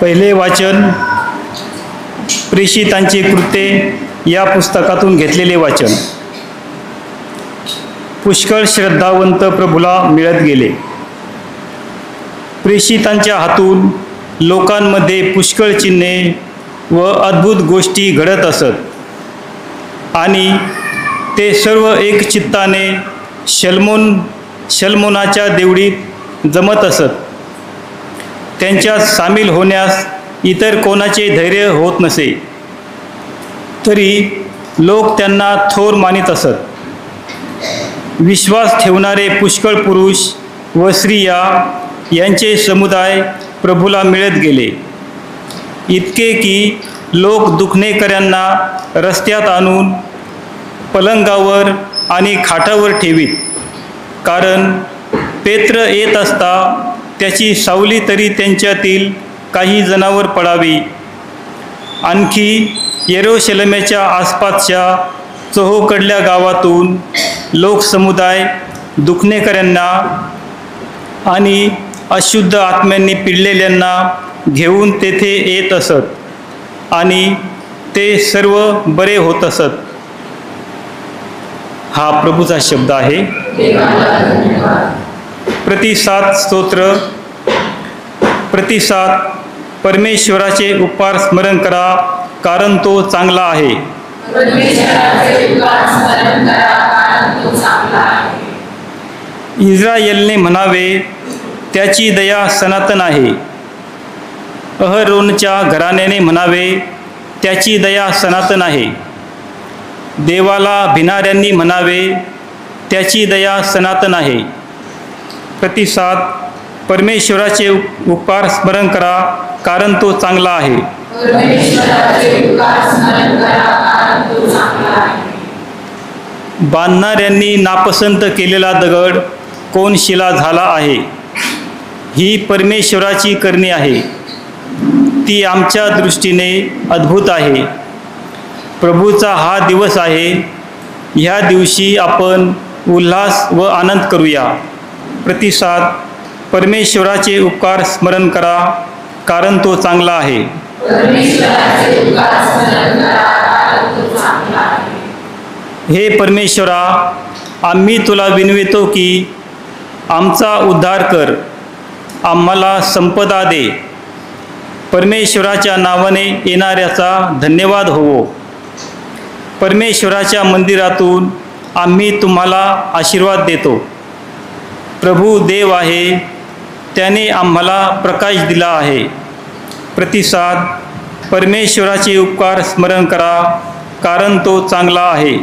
पहिले वाचन प्रेषितांची कृत्ये या पुस्तकातून घेतलेले वाचन। पुष्कळ श्रद्धावंत प्रभूला मिळत गेले। प्रेषितांच्या हातून लोकांमध्ये पुष्कळ चिन्हे व अद्भुत गोष्टी घडत असत आणि ते सर्व एक चित्ताने शलमोनाच्या देवळीत जमत असत। त्यांच्यात सामील होण्यास इतर कोणाचे धैर्य होत नसे, तरी लोक त्यांना थोर मानित असत। विश्वास ठेवणारे पुष्कळ पुरुष व स्त्रिया यांचे समुदाय प्रभूला मिळत गेले, इतके की लोक दुखणेकऱ्यांना रस्त्यात आणून पलंगावर आणि खाटावर ठेवीत, कारण पेत्र येत असता त्याची सावली तरी त्यांच्यातील काही जणांवर पडावी। आणखी यरूशलेमेच्या आसपासच्या चोहोकडल्या गावातून लोकसमुदाय दुखणेकऱ्यांना आणि अशुद्ध आत्म्यांनी पिडलेल्यांना घेऊन तेथे येत असत आणि ते सर्व बरे होत असत। हा प्रभूचा शब्द आहे। प्रतिसाद स्तोत्र। प्रतिसाद। परमेश्वराचे उपकार स्मरण करा, कारण तो चांगला आहे। इस्रायेलने म्हणावे, त्याची दया सनातन आहे। अहरोनच्या घराण्याने म्हणावे, त्याची दया सनातन आहे। देवाला भिणाऱ्यांनी म्हणावे, त्याची दया सनातन आहे। प्रतिसाद। परमेश्वराचे उपकार स्मरण करा, कारण तो चांगला आहे। बांधणाऱ्यांनी नापसंत केलेला दगड कोण शिला झाला आहे। ही परमेश्वराची करणी आहे, ती आमच्या दृष्टीने अद्भुत आहे। प्रभूचा हा दिवस आहे, ह्या दिवशी आपण उल्हास व आनंद करूया। प्रतिसाद। परमेश्वराचे उपकार स्मरण करा, कारण तो चांगला आहे। हे परमेश्वरा, आम्ही तुला विनवितो की आमचा उद्धार कर, आम्हाला संपदा दे। परमेश्वराच्या नावाने येणाऱ्याचा धन्यवाद होवो। परमेश्वराच्या मंदिरातून आम्ही तुम्हाला आशीर्वाद देतो। प्रभू देव आहे, त्याने आम्हाला प्रकाश दिला आहे। प्रतिसाद। परमेश्वराचे उपकार स्मरण करा, कारण तो चांगला आहे।